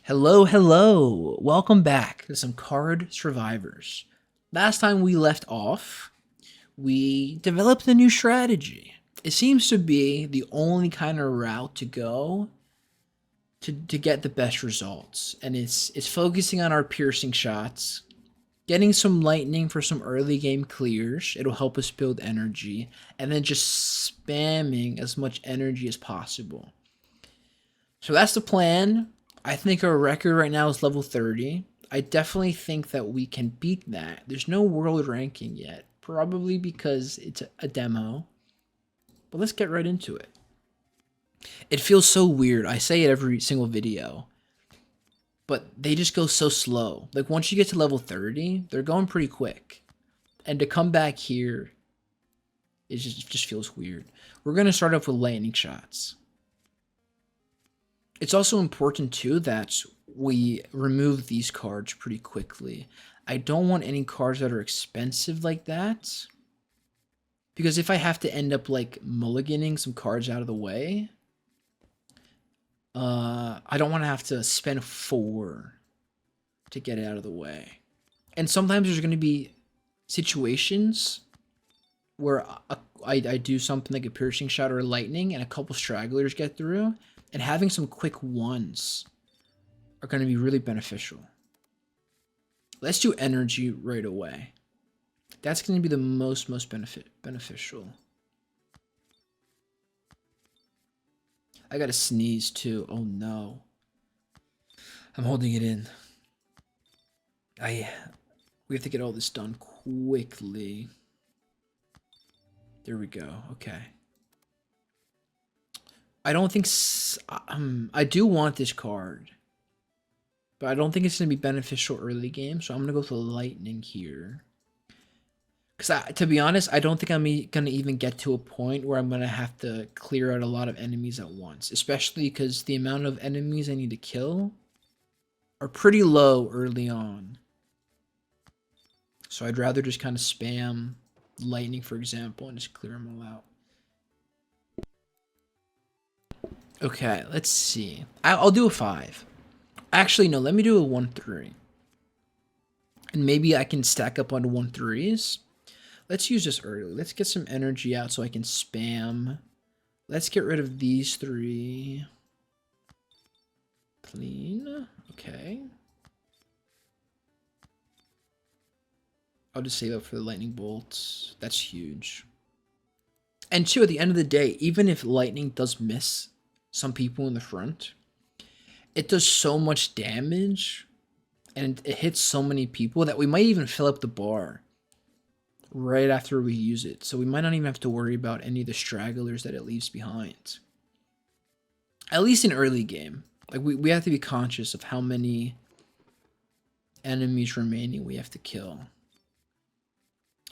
Hello, hello. Welcome back to some Card Survivors. Last time we left off, we developed a new strategy. It seems to be the only kind of route to go to get the best results. And it's focusing on our piercing shots, getting some lightning for some early game clears. It'll help us build energy, and then just spamming as much energy as possible. So that's the plan. I think our record right now is level 30. I definitely think that we can beat that. There's no world ranking yet, probably because it's a demo. But let's get right into it. It feels so weird. I say it every single video, but they just go so slow. Like once you get to level 30, they're going pretty quick. And to come back here, it just feels weird. We're going to start off with lightning shots. It's also important too that we remove these cards pretty quickly. I don't want any cards that are expensive like that, because if I have to end up like mulliganing some cards out of the way, I don't want to have to spend 4 to get it out of the way. And sometimes there's going to be situations where I do something like a piercing shot or a lightning and a couple stragglers get through, and having some quick ones are going to be really beneficial. Let's do energy right away. That's going to be the most beneficial. I got to sneeze too. Oh no. I'm holding it in. We have to get all this done quickly. There we go. Okay. I don't think I do want this card, but I don't think it's going to be beneficial early game, so I'm going to go for lightning here. Because to be honest, I don't think I'm going to even get to a point where I'm going to have to clear out a lot of enemies at once, especially because the amount of enemies I need to kill are pretty low early on. So I'd rather just kind of spam lightning, for example, and just clear them all out. Okay, let's see. I'll do a 5. Actually, no, let me do a 1-3. And maybe I can stack up on 1-3s. Let's use this early. Let's get some energy out so I can spam. Let's get rid of these 3. Clean. Okay. I'll just save up for the lightning bolts. That's huge. And 2, at the end of the day, even if lightning does miss some people in the front, it does so much damage and it hits so many people that we might even fill up the bar right after we use it. So we might not even have to worry about any of the stragglers that it leaves behind. At least in early game. Like we have to be conscious of how many enemies remaining we have to kill.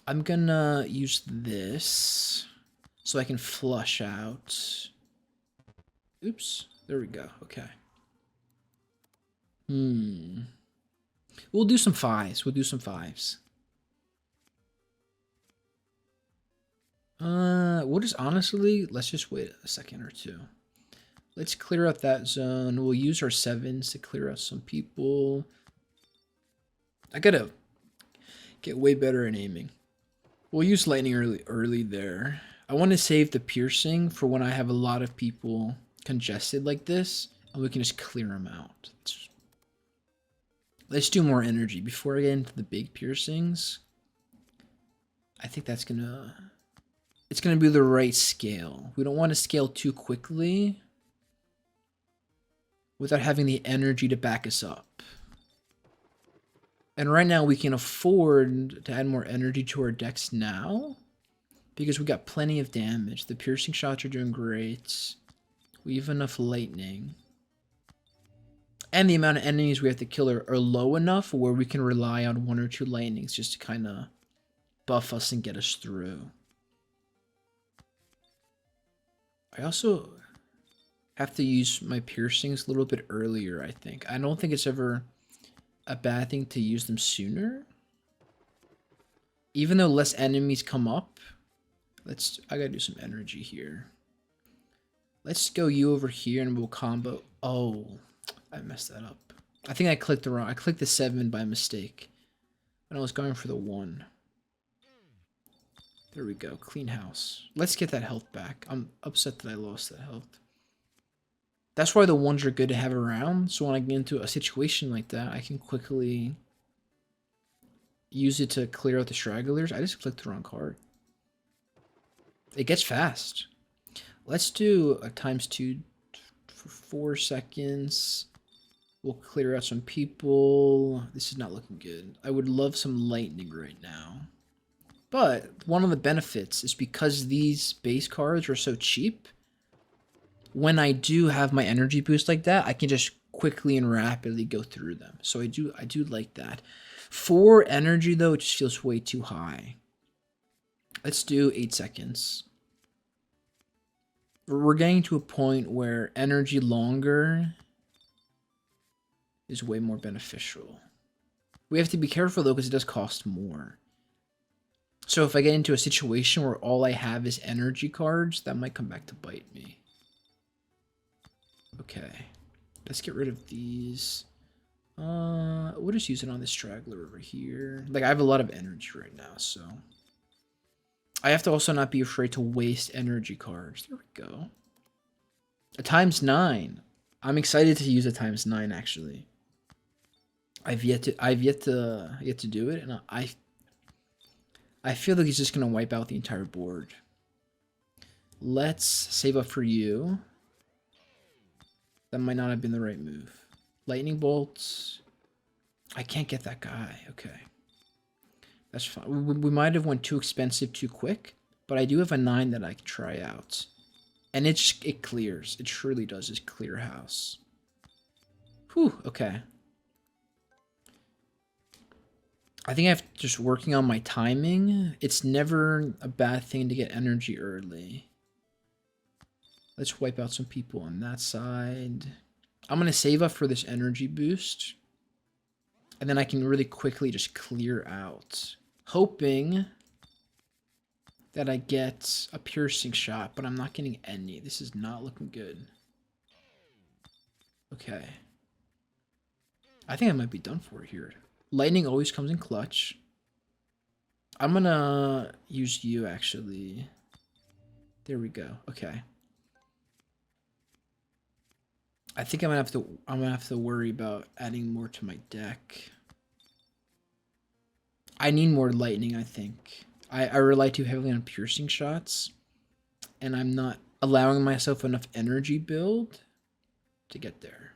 I'm gonna use this so I can flush out. Oops, there we go. Okay. We'll do some 5s. We'll do some 5s. We'll just honestly, let's just wait a second or 2. Let's clear out that zone. We'll use our 7s to clear out some people. I gotta get way better at aiming. We'll use lightning early there. I want to save the piercing for when I have a lot of people congested like this, and we can just clear them out. Let's do more energy before I get into the big piercings. I think it's gonna be the right scale. We don't want to scale too quickly without having the energy to back us up. And right now we can afford to add more energy to our decks now because we got plenty of damage. The piercing shots are doing great. We have enough lightning. And the amount of enemies we have to kill are low enough where we can rely on 1 or 2 lightnings just to kind of buff us and get us through. I also have to use my piercings a little bit earlier, I think. I don't think it's ever a bad thing to use them sooner. Even though less enemies come up. I gotta do some energy here. Let's go you over here and we'll combo. Oh, I messed that up. I think I clicked the wrong. I clicked the 7 by mistake when I was going for the 1. There we go. Clean house. Let's get that health back. I'm upset that I lost that health. That's why the 1s are good to have around. So when I get into a situation like that, I can quickly use it to clear out the stragglers. I just clicked the wrong card. It gets fast. Let's do a ×2 for 4 seconds. We'll clear out some people. This is not looking good. I would love some lightning right now. But one of the benefits is because these base cards are so cheap, when I do have my energy boost like that, I can just quickly and rapidly go through them. So I do like that. 4 energy though, it just feels way too high. Let's do 8 seconds. We're getting to a point where energy longer is way more beneficial. We have to be careful though, because it does cost more. So if I get into a situation where all I have is energy cards, that might come back to bite me. Okay, let's get rid of these. We'll just use it on this straggler over here. Like, I have a lot of energy right now, so I have to also not be afraid to waste energy cards. There we go. A ×9. I'm excited to use a ×9 actually. I've yet to do it, and I feel like he's just gonna wipe out the entire board. Let's save up for you. That might not have been the right move. Lightning bolts. I can't get that guy. Okay. That's fine. We might have went too expensive too quick, but I do have a 9 that I can try out. And it clears. It truly does just clear house. Whew, okay. I think I'm just working on my timing. It's never a bad thing to get energy early. Let's wipe out some people on that side. I'm going to save up for this energy boost. And then I can really quickly just clear out. Hoping that I get a piercing shot, but I'm not getting any. This is not looking good. Okay. I think I might be done for here. Lightning always comes in clutch. I'm going to use you, actually. There we go. Okay. I think I'm gonna have to worry about adding more to my deck. I need more lightning, I think. I rely too heavily on piercing shots, and I'm not allowing myself enough energy build to get there.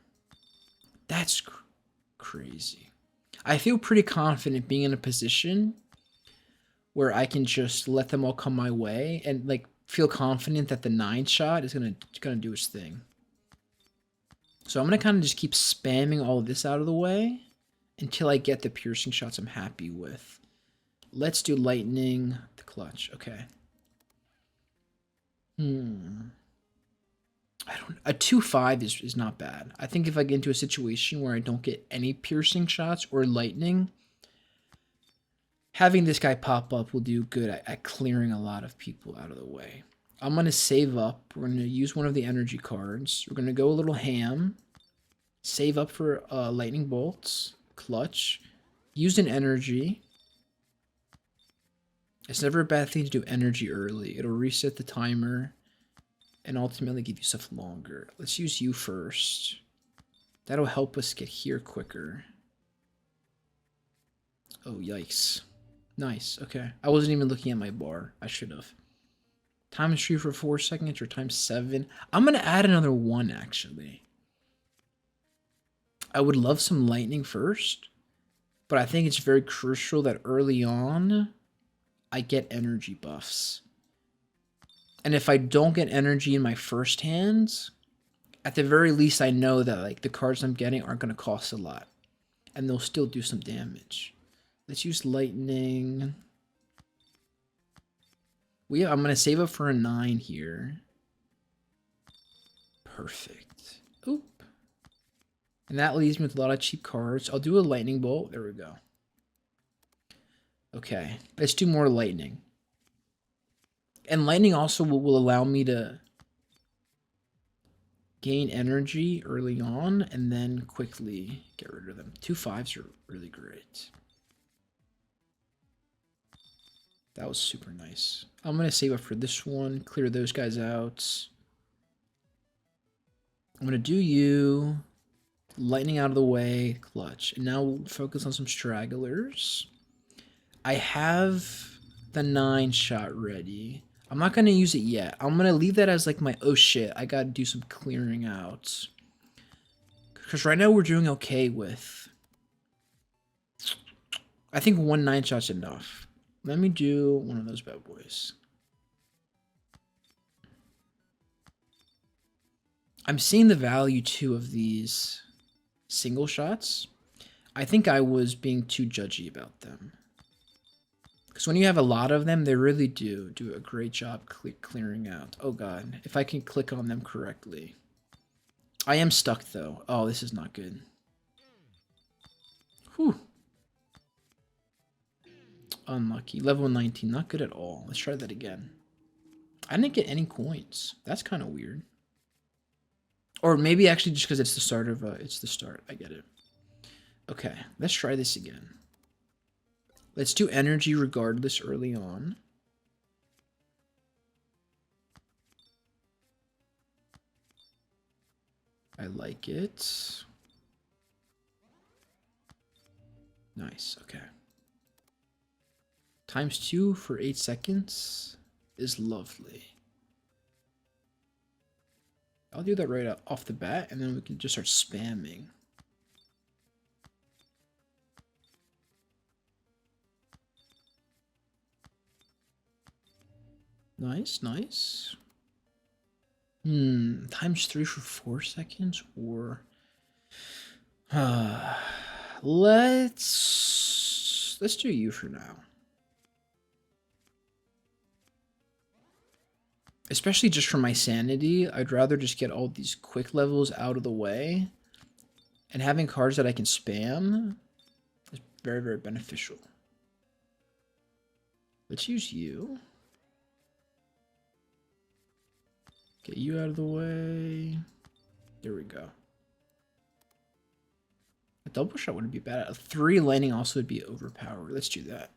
That's crazy. I feel pretty confident being in a position where I can just let them all come my way and like feel confident that the 9 shot is gonna do its thing. So I'm going to kind of just keep spamming all of this out of the way until I get the piercing shots I'm happy with. Let's do lightning, the clutch. Okay. A 2-5 is not bad. I think if I get into a situation where I don't get any piercing shots or lightning, having this guy pop up will do good at clearing a lot of people out of the way. I'm going to save up. We're going to use one of the energy cards. We're going to go a little ham. Save up for lightning bolts. Clutch. Use an energy. It's never a bad thing to do energy early. It'll reset the timer and ultimately give you stuff longer. Let's use you first. That'll help us get here quicker. Oh, yikes. Nice. Okay. I wasn't even looking at my bar. I should have. ×3 for 4 seconds or ×7. I'm going to add another 1, actually. I would love some lightning first, but I think it's very crucial that early on, I get energy buffs. And if I don't get energy in my first hands, at the very least, I know that like the cards I'm getting aren't going to cost a lot, and they'll still do some damage. Let's use lightning. I'm going to save up for a 9 here. Perfect. Oop. And that leaves me with a lot of cheap cards. I'll do a lightning bolt. There we go. Okay. Let's do more lightning. And lightning also will allow me to gain energy early on and then quickly get rid of them. 2 5s are really great. That was super nice. I'm going to save up for this one, clear those guys out. I'm going to do you, lightning out of the way, clutch. And now we'll focus on some stragglers. I have the 9 shot ready. I'm not going to use it yet. I'm going to leave that as like my, oh shit, I got to do some clearing out. Because right now we're doing okay with, I think 1 9 shot's enough. Let me do one of those bad boys. I'm seeing the value too of these single shots. I think I was being too judgy about them. Because when you have a lot of them, they really do a great job clearing out. Oh god, if I can click on them correctly. I am stuck though. Oh, this is not good. Whew. Unlucky. Level 19, not good at all. Let's try that again. I didn't get any coins. That's kind of weird. Or maybe actually just because it's the start of, it's the start. I get it. Okay, let's try this again. Let's do energy regardless early on. I like it. Nice, okay. ×2 for 8 seconds is lovely. I'll do that right off the bat, and then we can just start spamming. Nice, nice. ×3 for 4 seconds, or let's do you for now. Especially just for my sanity, I'd rather just get all these quick levels out of the way. And having cards that I can spam is very, very beneficial. Let's use you. Get you out of the way. There we go. A double shot wouldn't be bad. A 3 landing also would be overpowered. Let's do that.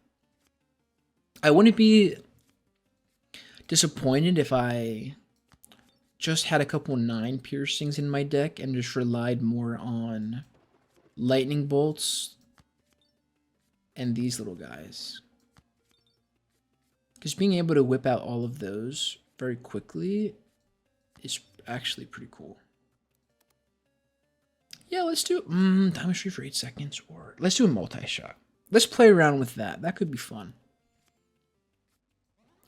I wouldn't be disappointed if I just had a couple 9 piercings in my deck and just relied more on lightning bolts and these little guys. Because being able to whip out all of those very quickly is actually pretty cool. Yeah, let's do ×3 for 8 seconds, or let's do a multi-shot. Let's play around with that. That could be fun.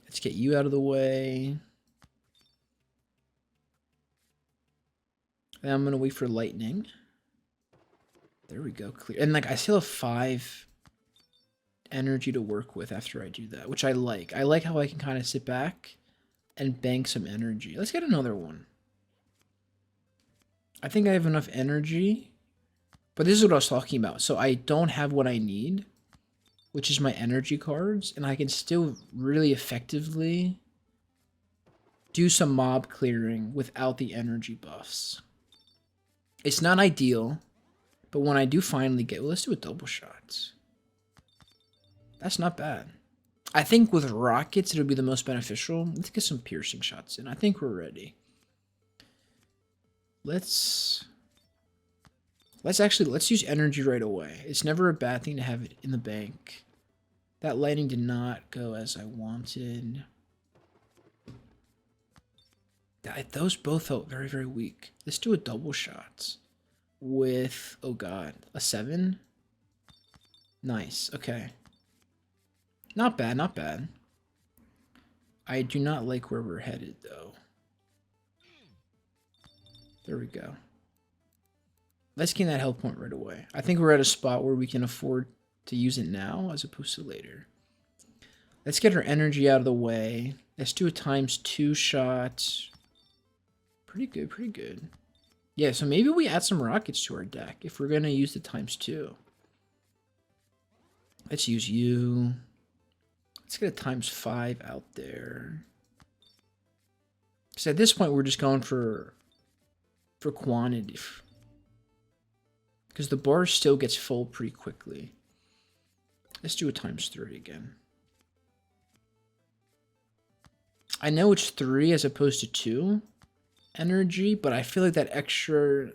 Let's get you out of the way. And I'm gonna wait for lightning. There we go, clear. And like I still have 5 energy to work with after I do that, which I like. I like how I can kind of sit back and bank some energy. Let's get another one. I think I have enough energy, but this is what I was talking about. So I don't have what I need, which is my energy cards, and I can still really effectively do some mob clearing without the energy buffs. It's not ideal, but when I do finally get, well, let's do a double shot. That's not bad. I think with rockets, it'll be the most beneficial. Let's get some piercing shots in. I think we're ready. Let's use energy right away. It's never a bad thing to have it in the bank. That lightning did not go as I wanted. Those both felt very, very weak. Let's do a double shot with, oh god, a 7? Nice, okay. Not bad, not bad. I do not like where we're headed, though. There we go. Let's gain that health point right away. I think we're at a spot where we can afford to use it now as opposed to later. Let's get our energy out of the way. Let's do a ×2 shot. Pretty good, pretty good. Yeah, so maybe we add some rockets to our deck if we're going to use the ×2. Let's use you. Let's get a ×5 out there. Because at this point, we're just going for for quantity. Because the bar still gets full pretty quickly. Let's do a ×3 again. I know it's 3 as opposed to 2 energy, but I feel like that extra...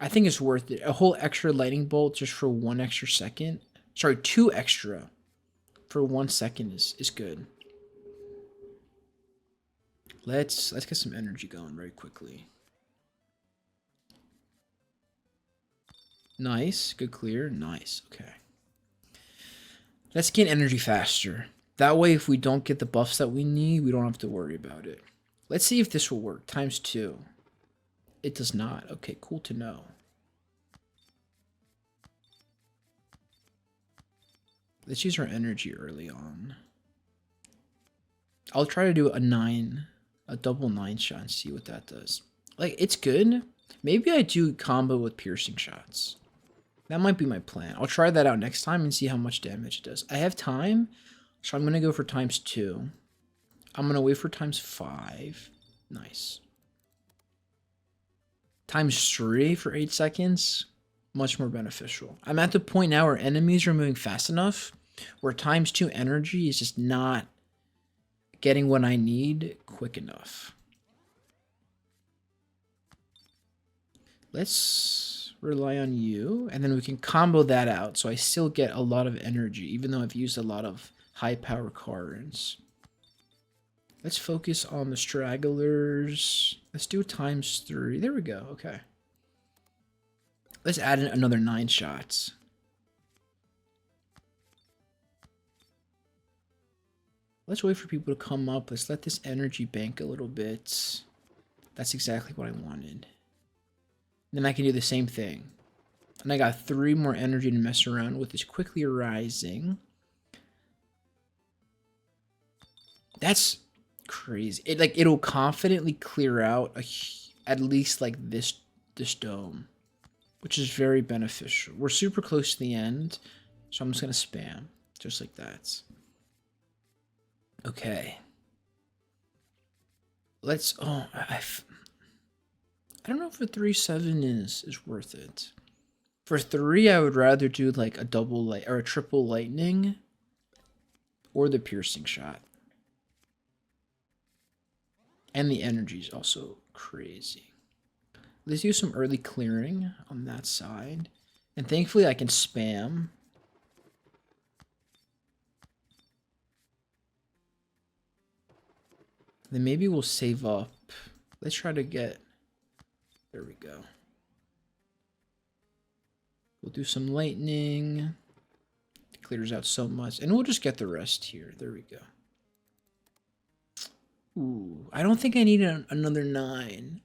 I think it's worth it. A whole extra lightning bolt just for 1 extra second. Sorry, 2 extra for 1 second is good. Let's get some energy going very quickly. Nice, good clear, nice, okay. Let's gain energy faster. That way, if we don't get the buffs that we need, we don't have to worry about it. Let's see if this will work. ×2. It does not. Okay, cool to know. Let's use our energy early on. I'll try to do a double 9 shot and see what that does. Like, it's good. Maybe I do combo with piercing shots. That might be my plan. I'll try that out next time and see how much damage it does. I have time, so I'm going to go for ×2. I'm going to wait for ×5. Nice. ×3 for 8 seconds. Much more beneficial. I'm at the point now where enemies are moving fast enough where ×2 energy is just not getting what I need quick enough. Let's rely on you, and then we can combo that out so I still get a lot of energy, even though I've used a lot of high power cards. Let's focus on the stragglers. Let's do ×3. There we go. Okay. Let's add in another 9 shots. Let's wait for people to come up. Let's let this energy bank a little bit. That's exactly what I wanted. Then I can do the same thing. And I got 3 more energy to mess around with. Is quickly rising. That's crazy. It'll confidently clear out at least like this dome, which is very beneficial. We're super close to the end, so I'm just gonna spam just like that. Okay. Let's. Oh, I don't know if a 3/7 is worth it. For 3, I would rather do like a double light or a triple lightning, or the piercing shot. And the energy is also crazy. Let's do some early clearing on that side. And thankfully I can spam. Then maybe we'll save up. Let's try to get... There we go. We'll do some lightning. It clears out so much. And we'll just get the rest here. There we go. Ooh, I don't think I need another 9.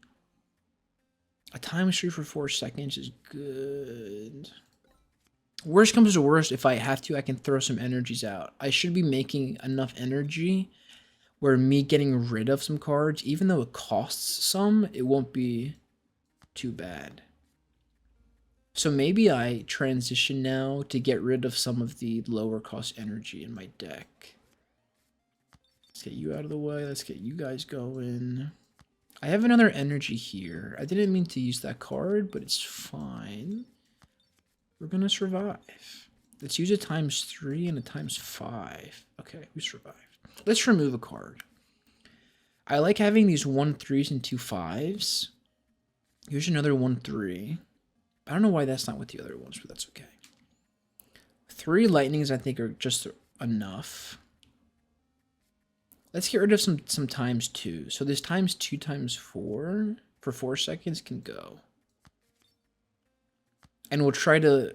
A ×3 for 4 seconds is good. Worst comes to worst, if I have to, I can throw some energies out. I should be making enough energy where me getting rid of some cards, even though it costs some, it won't be too bad. So maybe I transition now to get rid of some of the lower cost energy in my deck. Let's get you out of the way. Let's get you guys going. I have another energy here. I didn't mean to use that card, but it's fine. We're going to survive. Let's use a ×3 and a ×5. Okay, we survived. Let's remove a card. I like having these 1/3s and 2/5s. Here's another 1/3. I don't know why that's not with the other ones, but that's okay. 3 lightnings I think are just enough. Let's get rid of some ×2. So this ×2 ×4 for 4 seconds can go. And we'll try to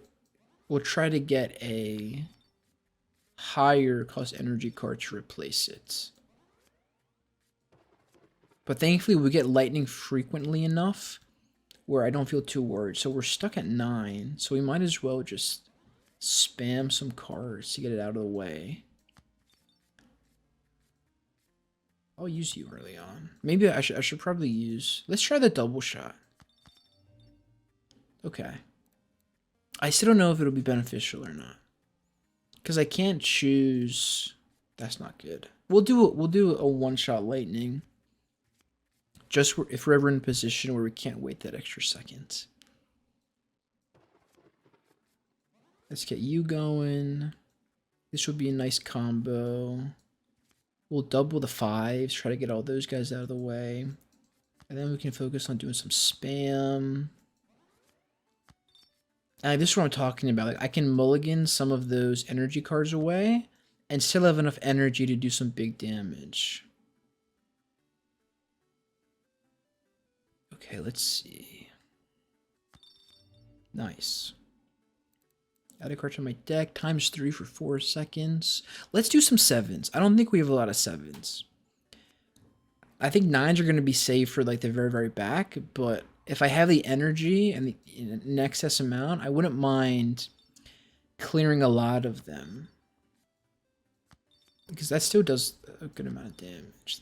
get a higher cost energy card to replace it. But thankfully we get lightning frequently enough where I don't feel too worried. So we're stuck at 9, so we might as well just spam some cards to get it out of the way. I'll use you early on. Maybe I should probably use... Let's try the double shot. Okay. I still don't know if it'll be beneficial or not. Because I can't choose... That's not good. We'll do a one-shot lightning. just if we're ever in a position where we can't wait that extra second. Let's get you going. This will be a nice combo. We'll double the 5s, try to get all those guys out of the way. And then we can focus on doing some spam. And this is what I'm talking about. Like, I can mulligan some of those energy cards away and still have enough energy to do some big damage. Okay, let's see. Nice. Add a card to my deck. ×3 for 4 seconds. Let's do some 7s. I don't think we have a lot of 7s. I think 9s are going to be safe for like the very, very back. But if I have the energy and the in excess amount, I wouldn't mind clearing a lot of them. Because that still does a good amount of damage.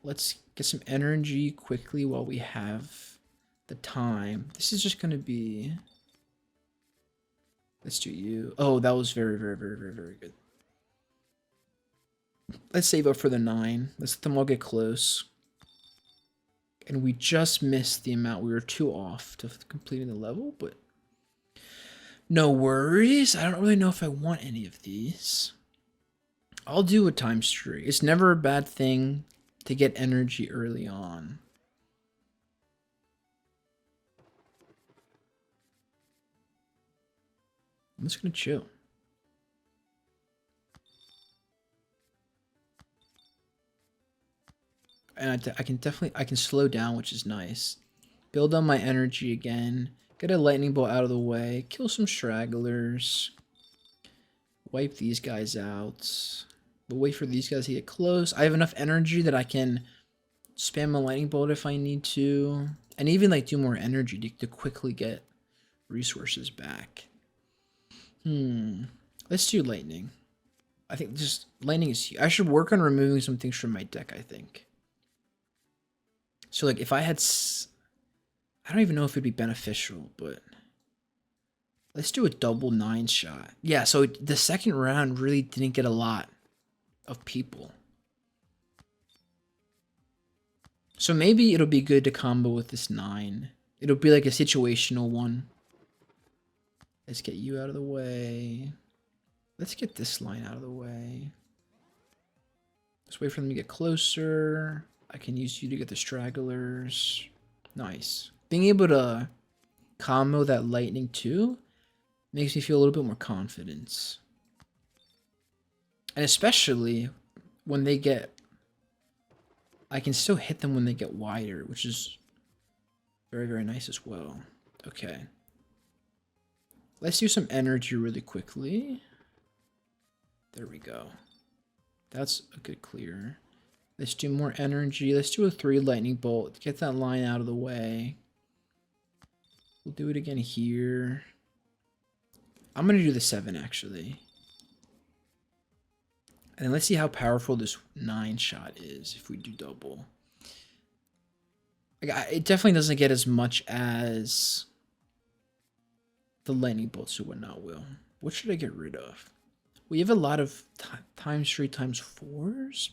Let's get some energy quickly while we have the time. This is just going to be... Let's do you. Oh, that was very, very, very, very, very good. Let's save up for the 9. Let's let them all get close. And we just missed the amount. We were 2 off to completing the level, but no worries. I don't really know if I want any of these. I'll do a ×3. It's never a bad thing to get energy early on. I'm just gonna chill. And I can slow down, which is nice. Build on my energy again. Get a lightning bolt out of the way. Kill some stragglers. Wipe these guys out. But wait for these guys to get close. I have enough energy that I can spam a lightning bolt if I need to. And even like do more energy to quickly get resources back. Let's do lightning. I think just lightning is... I should work on removing some things from my deck, I think. So like if I had... I don't even know if it'd be beneficial, but... Let's do a double 9 shot. Yeah, so the second round really didn't get a lot of people. So maybe it'll be good to combo with this 9. It'll be like a situational one. Let's get you out of the way. Let's get this line out of the way. Let's wait for them to get closer. I can use you to get the stragglers. Nice. Being able to combo that lightning too makes me feel a little bit more confidence. And especially when they get... I can still hit them when they get wider, which is very, very nice as well. Okay. Let's do some energy really quickly. There we go. That's a good clear. Let's do more energy. Let's do a 3 lightning bolt. Get that line out of the way. We'll do it again here. I'm going to do the 7 actually. And then let's see how powerful this 9 shot is if we do double. Like, it definitely doesn't get as much as the lightning bolts or whatnot will. What should I get rid of? We have a lot of ×3 ×4s.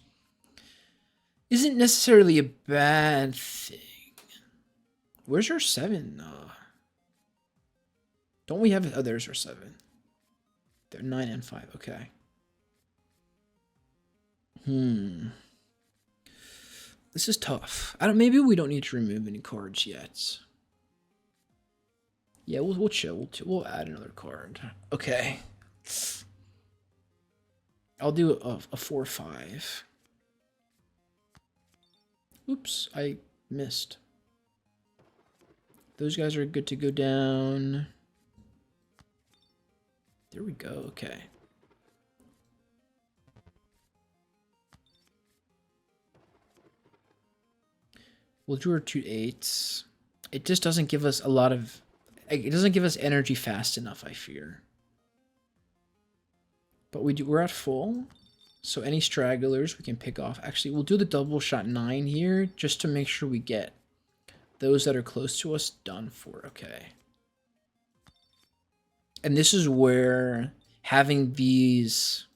Isn't necessarily a bad thing. Where's our 7? Don't we have... Oh, there's our 7. They're 9 and 5. Okay. This is tough. Maybe we don't need to remove any cards yet. Yeah, we'll chill. We'll add another card. Okay. I'll do a 4/5. Oops, I missed. Those guys are good to go down. There we go. Okay. We'll do our 2 8s. It just doesn't give us a lot of... It doesn't give us energy fast enough, I fear. But we're at full. So any stragglers we can pick off. Actually, we'll do the double shot 9 here just to make sure we get those that are close to us done for. Okay. And this is where having these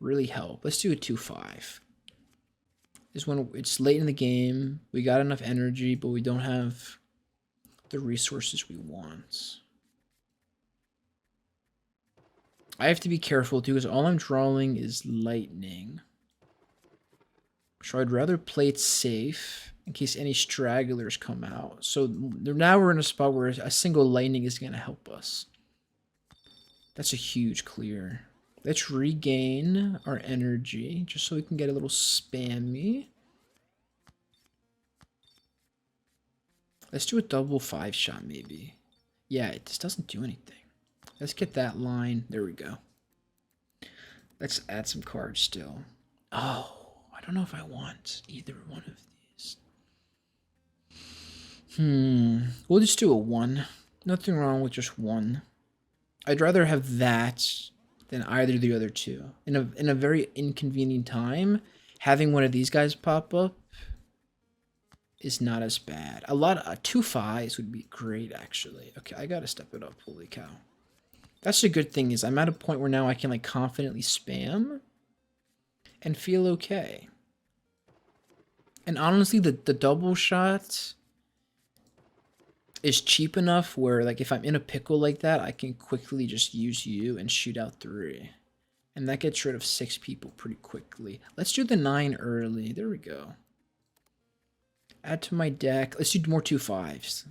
really help. Let's do a 2/5. is when it's late in the game. We got enough energy, but we don't have the resources we want. I have to be careful too, because all I'm drawing is lightning. So I'd rather play it safe in case any stragglers come out. So now we're in a spot where a single lightning is going to help us. That's a huge clear. Let's regain our energy just so we can get a little spammy. Let's do a double 5-shot maybe. Yeah, it just doesn't do anything. Let's get that line. There we go. Let's add some cards still. Oh, I don't know if I want either one of these. We'll just do a 1. Nothing wrong with just 1. I'd rather have that than either of the other two. In a very inconvenient time, having one of these guys pop up is not as bad. A lot of 2 5s would be great, actually. Okay, I gotta step it up. Holy cow. That's the good thing, is I'm at a point where now I can like confidently spam and feel okay. And honestly, the double shot is cheap enough where like if I'm in a pickle like that, I can quickly just use you and shoot out 3. And that gets rid of 6 people pretty quickly. Let's do the 9 early. There we go. Add to my deck. Let's do more 2 5s.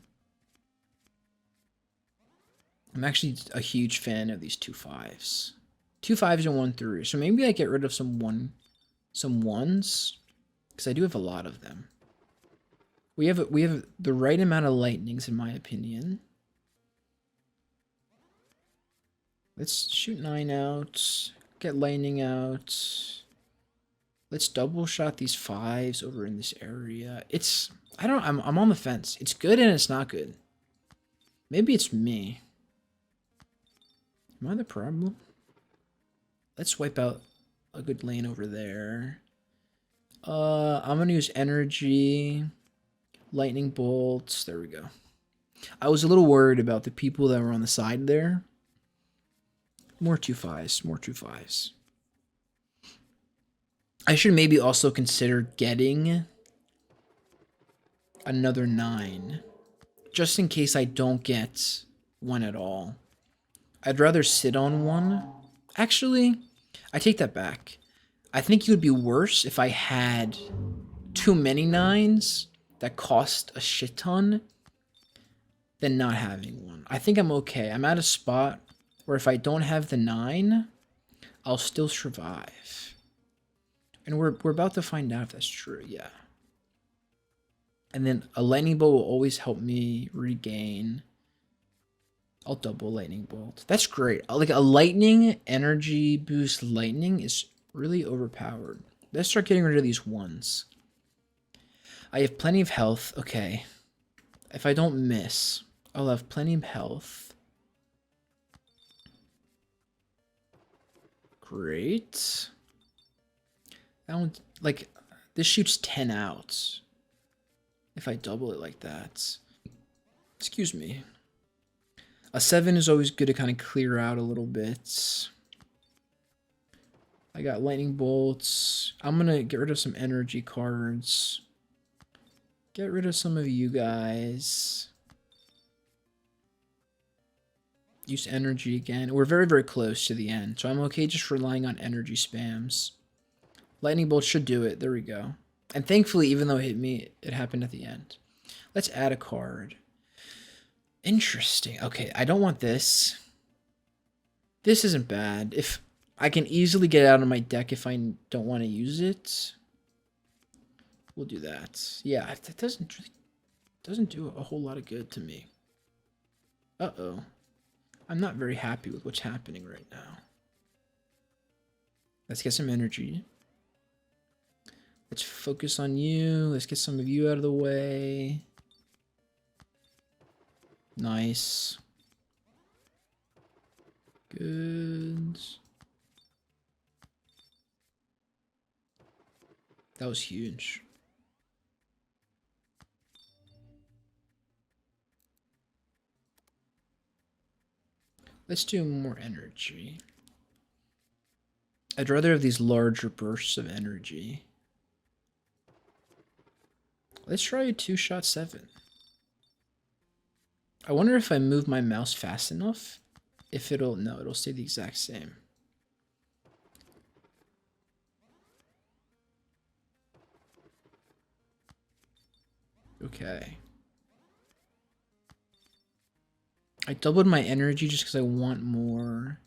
I'm actually a huge fan of these 2 5s. 2 5s and 1 3. So maybe I get rid of some 1s. Because I do have a lot of them. We have the right amount of lightnings, in my opinion. Let's shoot 9 out. Get lightning out. Let's double shot these 5s over in this area. I'm on the fence. It's good and it's not good. Maybe it's me. Am I the problem? Let's wipe out a good lane over there. I'm gonna use energy. Lightning bolts. There we go. I was a little worried about the people that were on the side there. More 2 5s. More 2 5s. I should maybe also consider getting another 9. Just in case I don't get one at all. I'd rather sit on 1. Actually, I take that back. I think it would be worse if I had too many 9s that cost a shit ton than not having one. I think I'm okay. I'm at a spot where if I don't have the 9, I'll still survive. And we're about to find out if that's true, yeah. And then a lightning bolt will always help me regain. I'll double lightning bolt. That's great. Like a lightning energy boost lightning is really overpowered. Let's start getting rid of these 1s. I have plenty of health. Okay. If I don't miss, I'll have plenty of health. Great. That one, like, this shoots 10 out. If I double it like that. Excuse me. A 7 is always good to kind of clear out a little bit. I got lightning bolts. I'm going to get rid of some energy cards. Get rid of some of you guys. Use energy again. We're very, very close to the end, so I'm okay just relying on energy spams. Lightning bolt should do it. There we go. And thankfully, even though it hit me, it happened at the end. Let's add a card. Interesting. Okay, I don't want this. This isn't bad. If I can easily get it out of my deck if I don't want to use it, we'll do that. Yeah, that doesn't do a whole lot of good to me. Uh-oh. I'm not very happy with what's happening right now. Let's get some energy. Let's focus on you. Let's get some of you out of the way. Nice. Good. That was huge. Let's do more energy. I'd rather have these larger bursts of energy. Let's try a 2-shot 7. I wonder if I move my mouse fast enough, if it'll, no, it'll stay the exact same. Okay. I doubled my energy just because I want more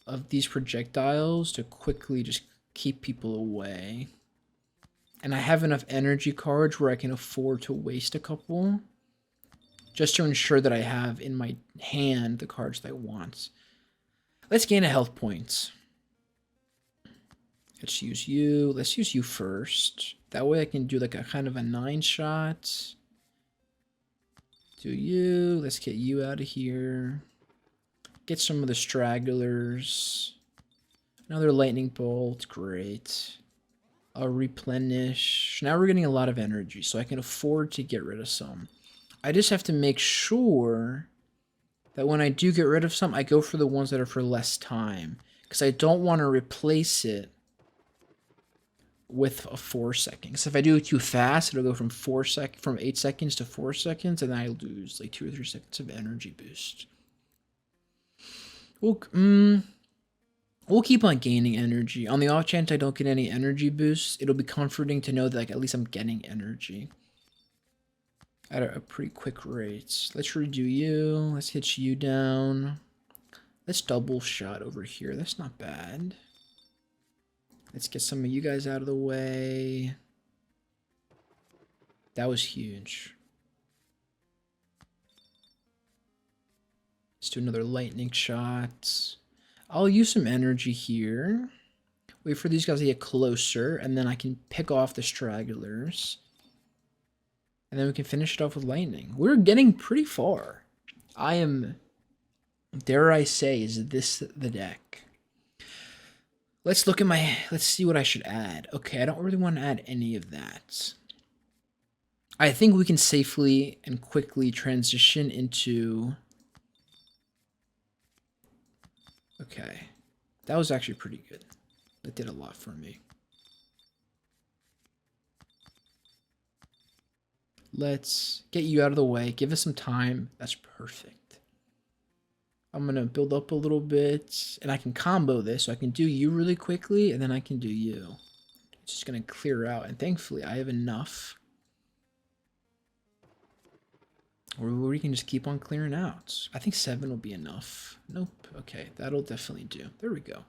of these projectiles to quickly just keep people away. And I have enough energy cards where I can afford to waste a couple, just to ensure that I have in my hand the cards that I want. Let's gain a health point. Let's use you. Let's use you first. That way I can do like a kind of a 9-shot. Do you. Let's get you out of here. Get some of the stragglers. Another lightning bolt. Great. I'll replenish. Now we're getting a lot of energy, so I can afford to get rid of some. I just have to make sure that when I do get rid of some, I go for the ones that are for less time. Because I don't want to replace it with a 4 seconds. If I do it too fast, it'll go from 8 seconds to 4 seconds, and then I lose like 2 or 3 seconds of energy boost. We'll keep on gaining energy. On the off chance I don't get any energy boosts, it'll be comforting to know that like at least I'm getting energy at a pretty quick rate. Let's redo you. Let's hit you down. Let's double shot over here. That's not bad. Let's get some of you guys out of the way. That was huge. Let's do another lightning shot. I'll use some energy here. Wait for these guys to get closer, and then I can pick off the stragglers. And then we can finish it off with lightning. We're getting pretty far. I am, dare I say, is this the deck? Let's look at let's see what I should add. Okay, I don't really want to add any of that. I think we can safely and quickly transition into... Okay, that was actually pretty good. That did a lot for me. Let's get you out of the way. Give us some time. That's perfect. I'm going to build up a little bit, and I can combo this. So I can do you really quickly, and then I can do you. It's just going to clear out, and thankfully I have enough where we can just keep on clearing out. I think 7 will be enough. Nope. Okay, that'll definitely do. There we go.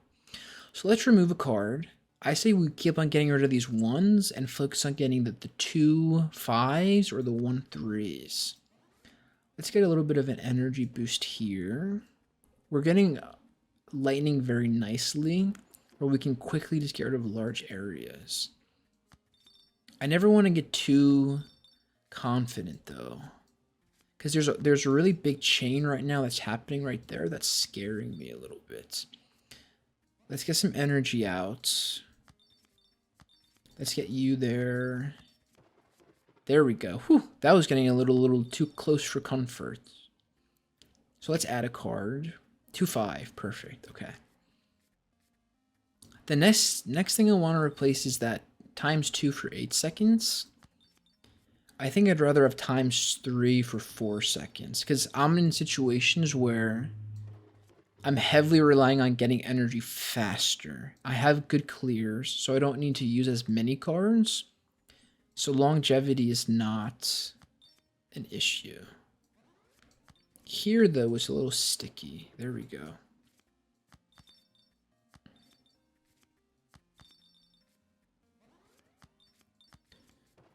So let's remove a card. I say we keep on getting rid of these 1s and focus on getting the 2 5s or the 1 3s. Let's get a little bit of an energy boost here. We're getting lightning very nicely, where we can quickly just get rid of large areas. I never want to get too confident though, because there's a really big chain right now that's happening right there that's scaring me a little bit. Let's get some energy out. Let's get you there. There we go. Whew, that was getting a little too close for comfort. So let's add a card. 2/5, perfect. Okay. The next thing I want to replace is that ×2 for 8 seconds. I think I'd rather have ×3 for 4 seconds, because I'm in situations where I'm heavily relying on getting energy faster. I have good clears, so I don't need to use as many cards. So longevity is not an issue. Here, though, it's a little sticky. There we go.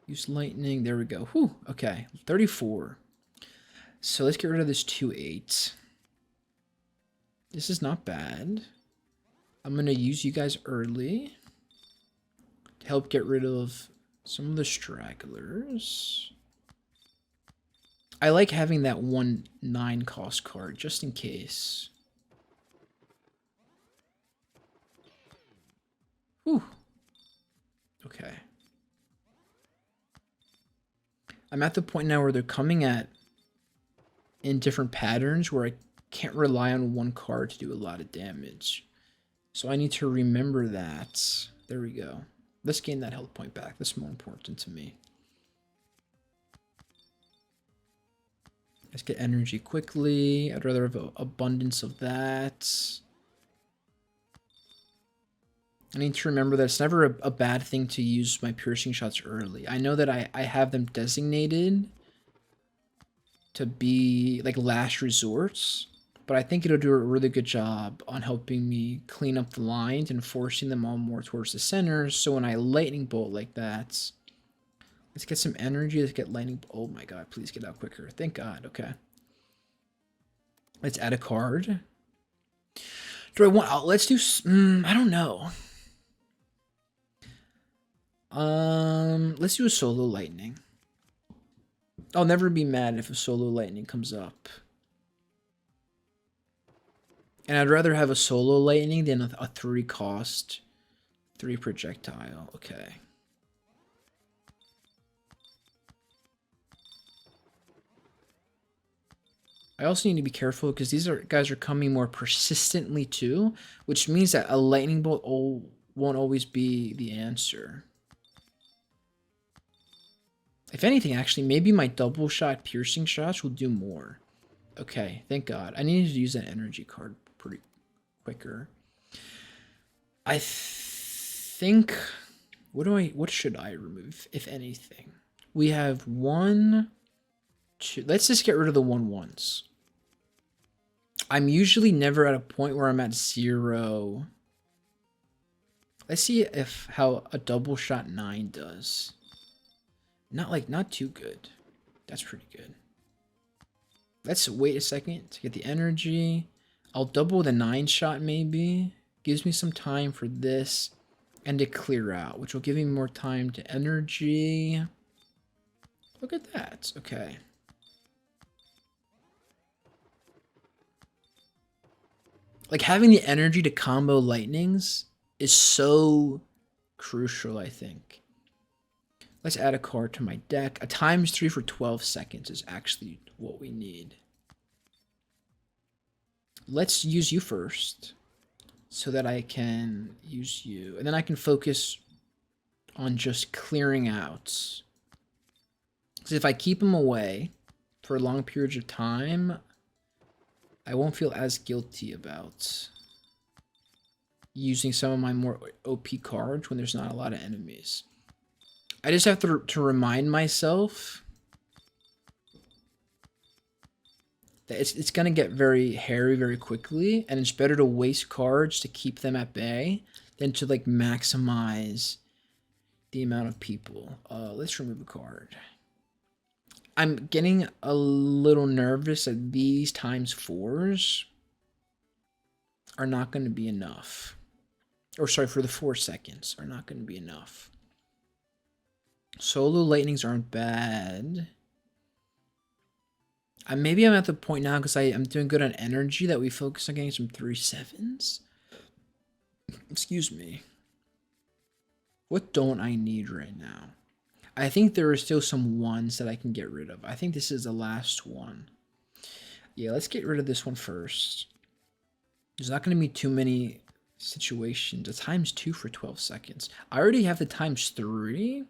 Use lightning. There we go. Whew. Okay. 34. So let's get rid of this 2/8. This is not bad. I'm going to use you guys early to help get rid of some of the stragglers. I like having that 1 9 cost card just in case. Whew. Okay. I'm at the point now where they're coming in different patterns where I can't rely on one card to do a lot of damage. So I need to remember that. There we go. Let's gain that health point back. That's more important to me. Let's get energy quickly. I'd rather have abundance of that. I need to remember that it's never a bad thing to use my piercing shots early. I know that I have them designated to be like last resorts, but I think it'll do a really good job on helping me clean up the lines and forcing them all more towards the center. So when I lightning bolt like that, let's get some energy. Let's get lightning. Oh my god, please get out quicker. Thank god. Okay. Let's add a card. Do I want... let's do... I don't know. Let's do a solo lightning. I'll never be mad if a solo lightning comes up. And I'd rather have a solo lightning than a 3 cost, 3 projectile. Okay. I also need to be careful because these guys are coming more persistently too, which means that a lightning bolt won't always be the answer. If anything, actually, maybe my double shot piercing shots will do more. Okay, thank God. I needed to use that energy card pretty quicker. I think... What should I remove, if anything? We have 1, 2... Let's just get rid of the 1/1s. I'm usually never at a point where I'm at 0. Let's see how a double shot 9 does. Not too good. That's pretty good. Let's wait a second to get the energy. I'll double the 9 shot maybe. Gives me some time for this and to clear out, which will give me more time to energy. Look at that. Okay. Like having the energy to combo lightnings is so crucial, I think. Let's add a card to my deck. A ×3 for 12 seconds is actually what we need. Let's use you first so that I can use you. And then I can focus on just clearing out. Because if I keep them away for long periods of time, I won't feel as guilty about using some of my more OP cards when there's not a lot of enemies. I just have to remind myself that it's going to get very hairy very quickly, and it's better to waste cards to keep them at bay than to like maximize the amount of people. Let's remove a card. I'm getting a little nervous that these ×4s are not going to be enough. Or sorry, for the 4 seconds are not going to be enough. Solo lightnings aren't bad. Maybe I'm at the point now because I'm doing good on energy that we focus on getting some 3/7s. Excuse me. What don't I need right now? I think there are still some 1s that I can get rid of. I think this is the last one. Yeah, let's get rid of this one first. There's not going to be too many situations. A ×2 for 12 seconds. I already have the ×3.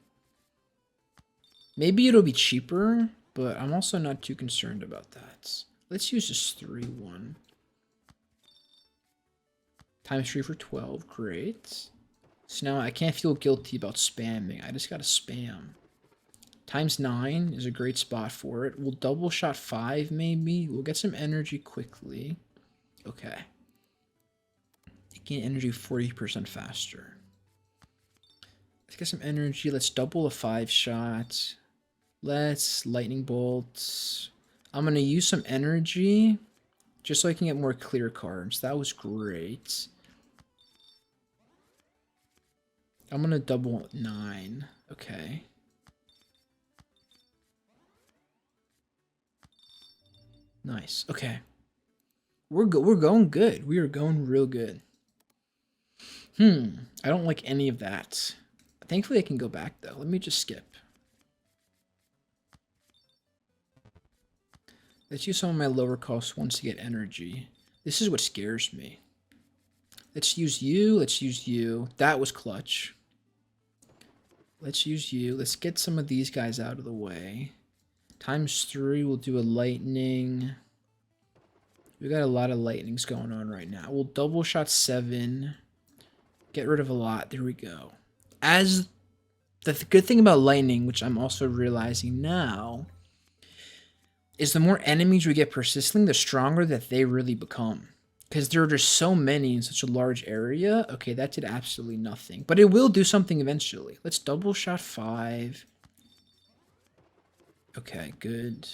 Maybe it'll be cheaper, but I'm also not too concerned about that. Let's use this 3/1. ×3 for 12, great. So now I can't feel guilty about spamming. I just gotta spam. ×9 is a great spot for it. We'll double shot 5 maybe. We'll get some energy quickly. Okay. Gain energy 40% faster. Let's get some energy. Let's double a 5 shot. Let's lightning bolt. I'm going to use some energy just so I can get more clear cards. That was great. I'm going to double 9. Okay. Nice. Okay. We're going good. We are going real good. I don't like any of that. Thankfully, I can go back, though. Let me just skip. Let's use some of my lower cost ones to get energy. This is what scares me. Let's use you. Let's use you. That was clutch. Let's use you. Let's get some of these guys out of the way. ×3, we'll do a lightning. We got a lot of lightnings going on right now. We'll double shot 7. Get rid of a lot. There we go. As the good thing about lightning, which I'm also realizing now, is the more enemies we get persistently, the stronger that they really become. Because there are just so many in such a large area. Okay, that did absolutely nothing. But it will do something eventually. Let's double shot 5. Okay, good.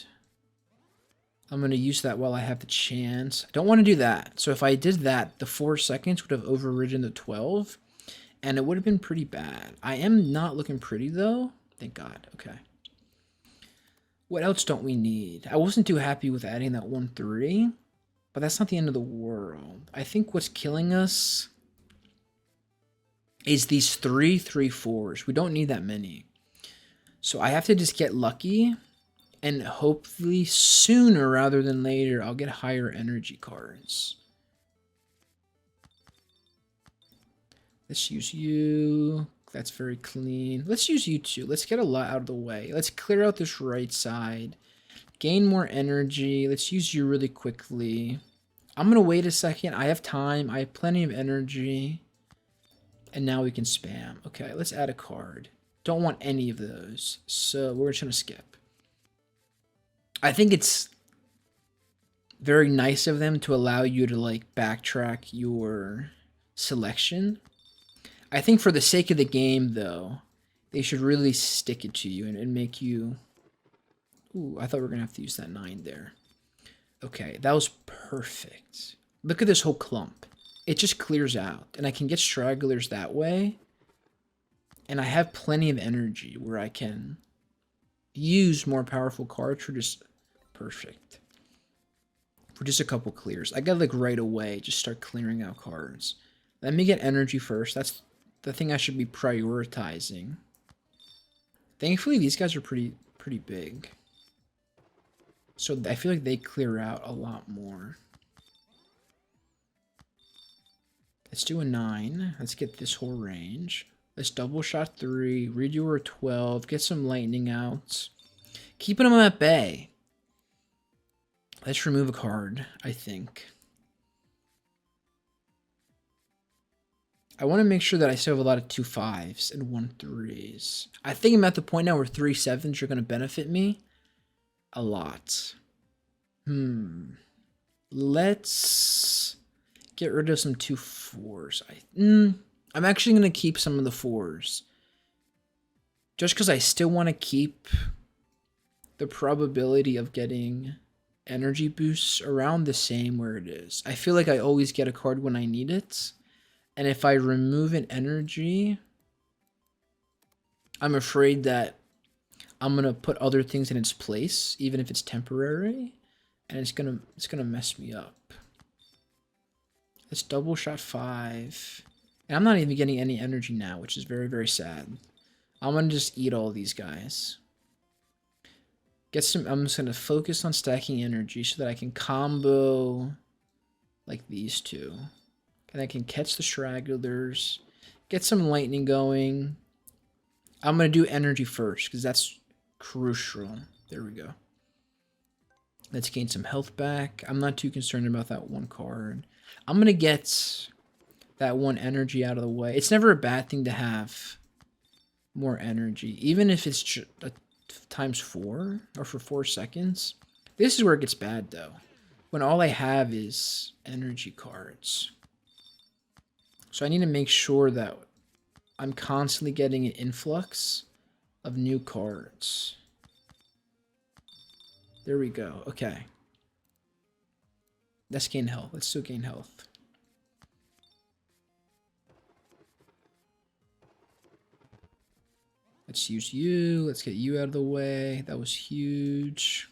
I'm going to use that while I have the chance. I don't want to do that. So if I did that, the 4 seconds would have overridden the 12. And it would have been pretty bad. I am not looking pretty, though. Thank God. Okay. What else don't we need? I wasn't too happy with adding that 1-3. But that's not the end of the world. I think what's killing us is these 3-3-4s. We don't need that many. So I have to just get lucky. And hopefully sooner rather than later, I'll get higher energy cards. Let's use you. That's very clean. Let's use you too. Let's get a lot out of the way. Let's clear out this right side. Gain more energy. Let's use you really quickly. I'm going to wait a second. I have time. I have plenty of energy. And now we can spam. Okay, let's add a card. Don't want any of those. So we're just going to skip. I think it's very nice of them to allow you to like backtrack your selection. I think for the sake of the game, though, they should really stick it to you and make you... Ooh, I thought we were going to have to use that 9 there. Okay, that was perfect. Look at this whole clump. It just clears out. And I can get stragglers that way. And I have plenty of energy where I can use more powerful cards for just... Perfect. For just a couple clears. I gotta, like, right away just start clearing out cards. Let me get energy first. That's the thing I should be prioritizing. Thankfully, these guys are pretty big. So I feel like they clear out a lot more. Let's do a 9. Let's get this whole range. Let's double shot 3. Redo our 12. Get some lightning out. Keeping them at bay. Let's remove a card, I think. I want to make sure that I still have a lot of 2-5s and 1-3s. I think I'm at the point now where 3-7s are going to benefit me a lot. Let's get rid of some 2-4s. I'm actually going to keep some of the 4s. Just because I still want to keep the probability of getting energy boosts around the same where it is. I feel like I always get a card when I need it. And if I remove an energy, I'm afraid that I'm going to put other things in its place, even if it's temporary. And it's gonna mess me up. Let's double shot 5. And I'm not even getting any energy now, which is very, very sad. I'm gonna just eat all these guys. I'm just gonna focus on stacking energy so that I can combo like these two. And I can catch the stragglers, get some lightning going. I'm gonna do energy first, because that's crucial. There we go. Let's gain some health back. I'm not too concerned about that 1 card. I'm going to get that 1 energy out of the way. It's never a bad thing to have more energy, even if it's ×4 or for 4 seconds. This is where it gets bad, though, when all I have is energy cards. So I need to make sure that I'm constantly getting an influx of new cards. There we go. Okay. Let's gain health. Let's still gain health. Let's use you. Let's get you out of the way. That was huge.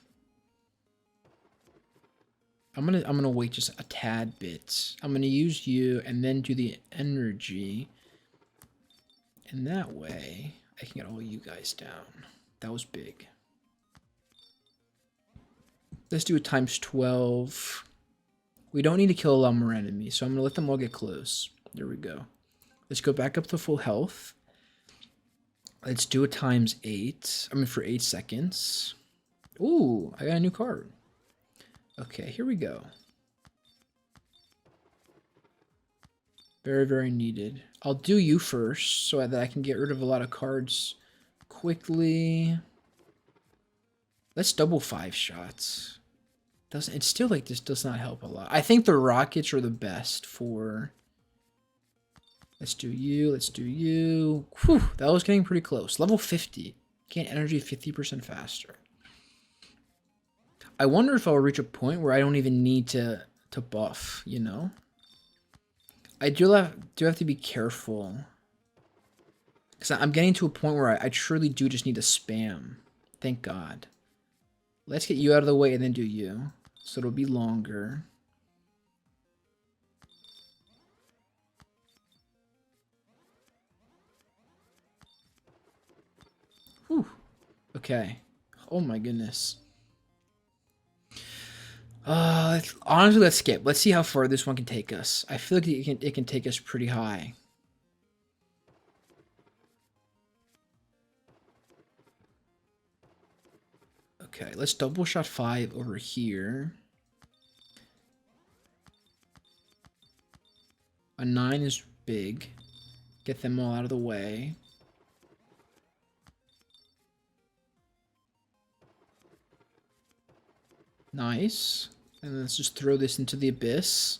I'm gonna wait just a tad bit. I'm gonna use you and then do the energy. And that way I can get all you guys down. That was big. Let's do it ×12. We don't need to kill a lot more enemies, so I'm going to let them all get close. There we go. Let's go back up to full health. Let's do it times 8. I mean, for 8 seconds. Ooh, I got a new card. Okay, here we go. Very, very needed. I'll do you first so that I can get rid of a lot of cards quickly. Let's double 5 shots. Doesn't it's still like this does not help a lot. I think the rockets are the best for. Let's do you. Let's do you. Whew, that was getting pretty close. Level 50. Gain energy 50% faster. I wonder if I'll reach a point where I don't even need to buff, you know? I do have to be careful. Because I'm getting to a point where I truly do just need to spam. Thank God. Let's get you out of the way and then do you. So it'll be longer. Whew. Okay. Oh my goodness. Honestly, let's skip. Let's see how far this one can take us. I feel like it can take us pretty high. Okay, let's double shot 5 over here. A 9 is big. Get them all out of the way. Nice. And let's just throw this into the abyss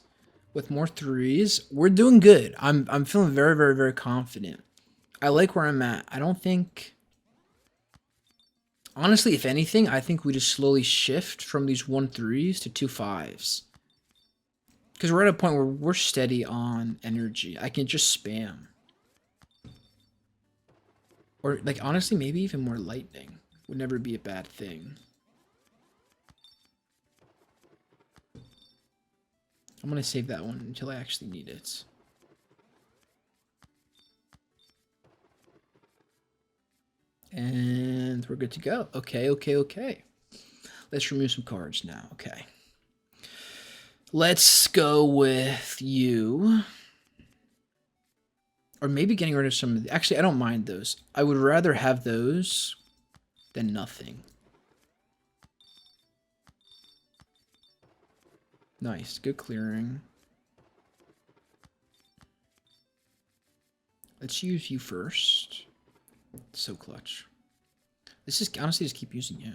with more 3s. We're doing good. I'm feeling very, very, very confident. I like where I'm at. I don't think... Honestly, if anything, I think we just slowly shift from these 1-3s to 2-5s. Because we're at a point where we're steady on energy. I can just spam. Or, like, honestly, maybe even more lightning would never be a bad thing. I'm going to save that one until I actually need it. And we're good to go. Okay, okay, okay. Let's remove some cards now. Okay. Let's go with you. Or maybe getting rid of some of the... Actually, I don't mind those. I would rather have those than nothing. Nice. Good clearing. Let's use you first. So clutch. Let's just honestly just keep using you.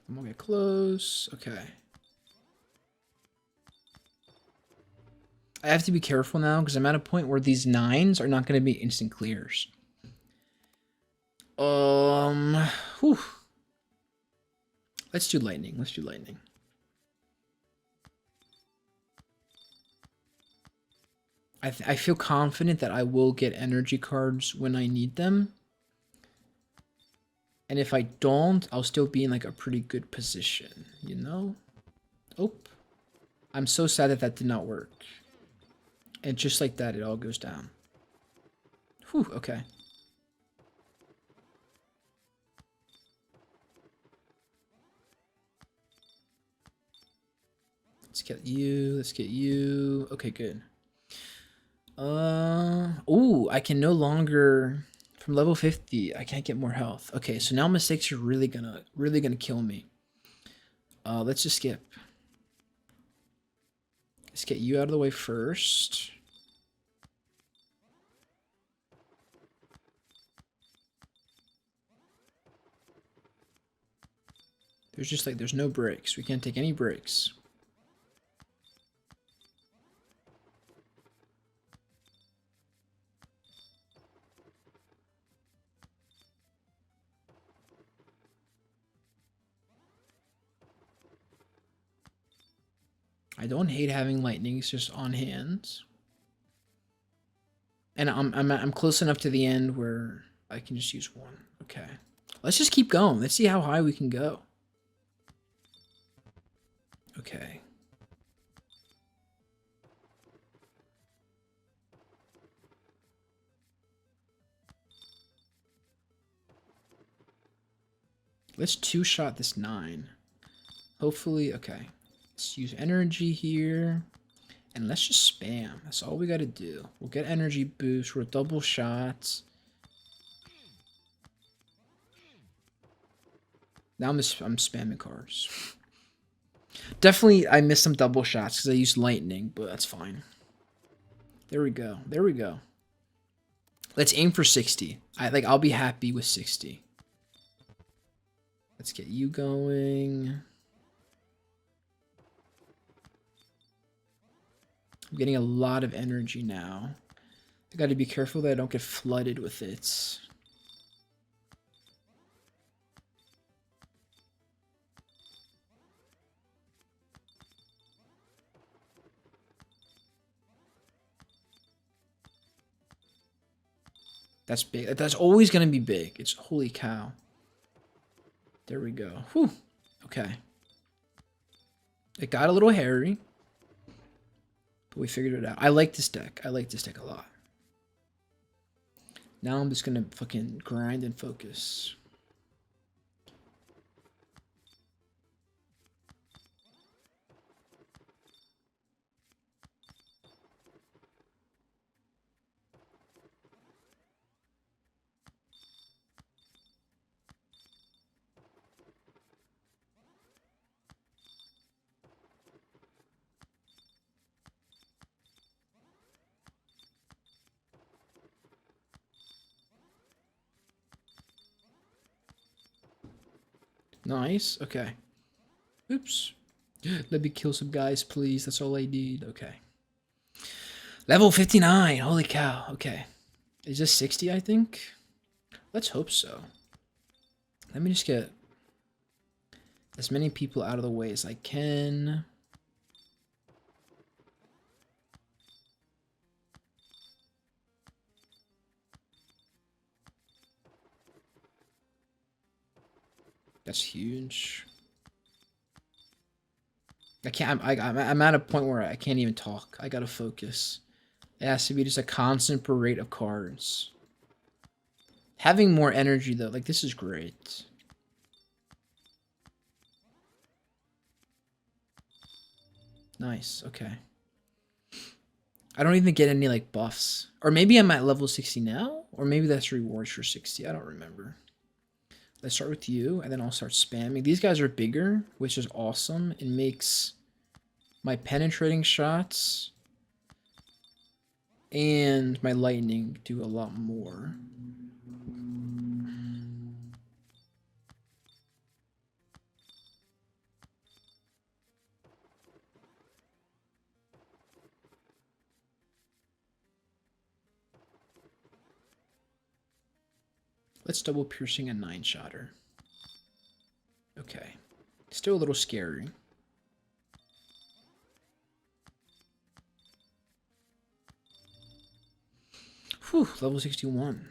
I'm gonna get close. Okay. I have to be careful now because I'm at a point where these 9s are not going to be instant clears. Whew. Let's do lightning. Let's do lightning. I feel confident that I will get energy cards when I need them. And if I don't, I'll still be in like a pretty good position, you know? Oh. I'm so sad that that did not work. And just like that, it all goes down. Whew, okay. Let's get you. Let's get you. Okay, good. Ooh, I can no longer... From level 50, I can't get more health. Okay, so now mistakes are really gonna kill me. Let's just skip. Let's get you out of the way first. There's just like, there's no breaks. We can't take any breaks. I don't hate having lightning. It's just on hands. And I'm close enough to the end where I can just use one. Okay. Let's just keep going. Let's see how high we can go. Okay. Let's 2-shot this 9. Hopefully, okay. Let's use energy here. And let's just spam. That's all we gotta do. We'll get energy boost. We'll double shots. Now I'm spamming cards. Definitely, I missed some double shots because I used lightning, but that's fine. There we go. There we go. Let's aim for 60. I'll be happy with 60. Let's get you going. I'm getting a lot of energy now. I got to be careful that I don't get flooded with it. That's big. That's always going to be big. It's holy cow. There we go. Whew. Okay. It got a little hairy. But we figured it out. I like this deck. I like this deck a lot. Now I'm just going to fucking grind and focus. Nice. Okay. Oops. Let me kill some guys, please. That's all I need. Okay. Level 59. Holy cow. Okay. Is this 60, I think? Let's hope so. Let me just get as many people out of the way as I can. That's huge. I can't. I'm at a point where I can't even talk. I gotta focus. It has to be just a constant parade of cards. Having more energy though, like this is great. Nice. Okay. I don't even get any like buffs, or maybe I'm at level 60 now, or maybe that's rewards for 60. I don't remember. Let's start with you, and then I'll start spamming. These guys are bigger, which is awesome. It makes my penetrating shots and my lightning do a lot more. Let's double piercing a 9-shotter. Okay. Still a little scary. Whew, level 61.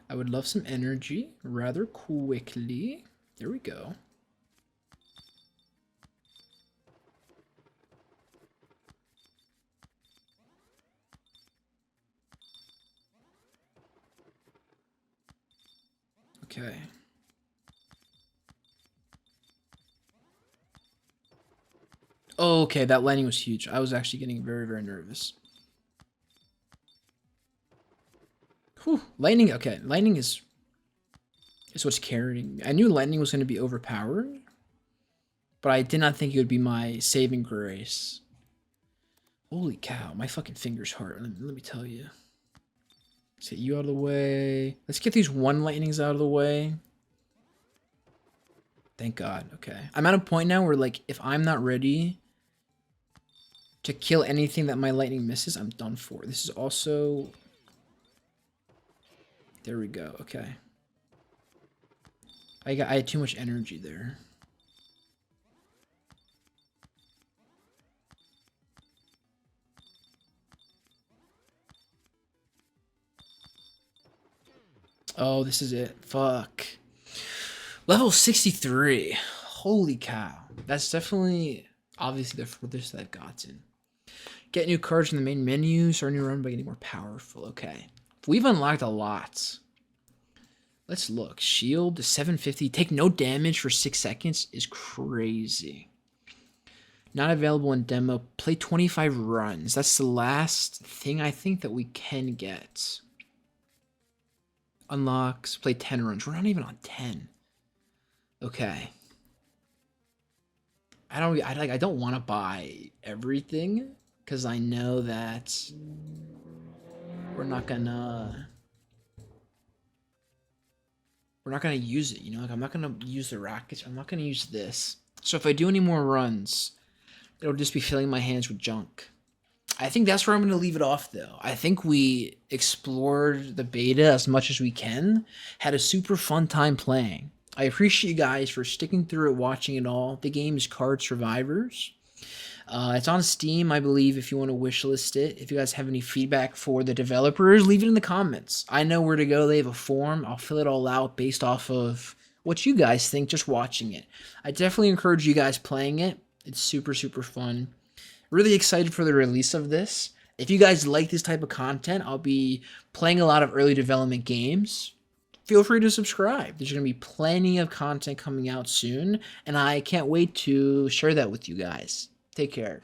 I would love some energy rather quickly. There we go. Okay. Oh, okay, that landing was huge. I was actually getting very, very nervous. Whew, lightning, okay. Lightning is what's carrying me. I knew lightning was going to be overpowered, but I did not think it would be my saving grace. Holy cow, my fucking fingers hurt. Let me tell you. Let's get you out of the way. Let's get these one lightnings out of the way. Thank God. Okay. I'm at a point now where, like, if I'm not ready to kill anything that my lightning misses, I'm done for. This is also... There we go. Okay. I had too much energy there. Oh, this is it. Fuck. Level 63. Holy cow. That's definitely, obviously, the furthest that I've gotten. Get new cards in the main menu. Start a new run by getting more powerful. Okay. We've unlocked a lot. Let's look. Shield 750. Take no damage for 6 seconds is crazy. Not available in demo. Play 25 runs. That's the last thing I think that we can get. Unlocks. Play 10 runs. We're not even on 10. Okay. I don't want to buy everything because I know that we're not gonna use it, you know? Like, I'm not gonna use the rockets. I'm not gonna use this. So if I do any more runs, it'll just be filling my hands with junk. I think that's where I'm gonna leave it off, though. I think we explored the beta as much as we can. Had a super fun time playing. I appreciate you guys for sticking through it, watching it all. The game is Card Survivors. It's on Steam, I believe, if you want to wishlist it. If you guys have any feedback for the developers, leave it in the comments. I know where to go. They have a form. I'll fill it all out based off of what you guys think just watching it. I definitely encourage you guys playing it. It's super, super fun. Really excited for the release of this. If you guys like this type of content, I'll be playing a lot of early development games. Feel free to subscribe. There's going to be plenty of content coming out soon, and I can't wait to share that with you guys. Take care.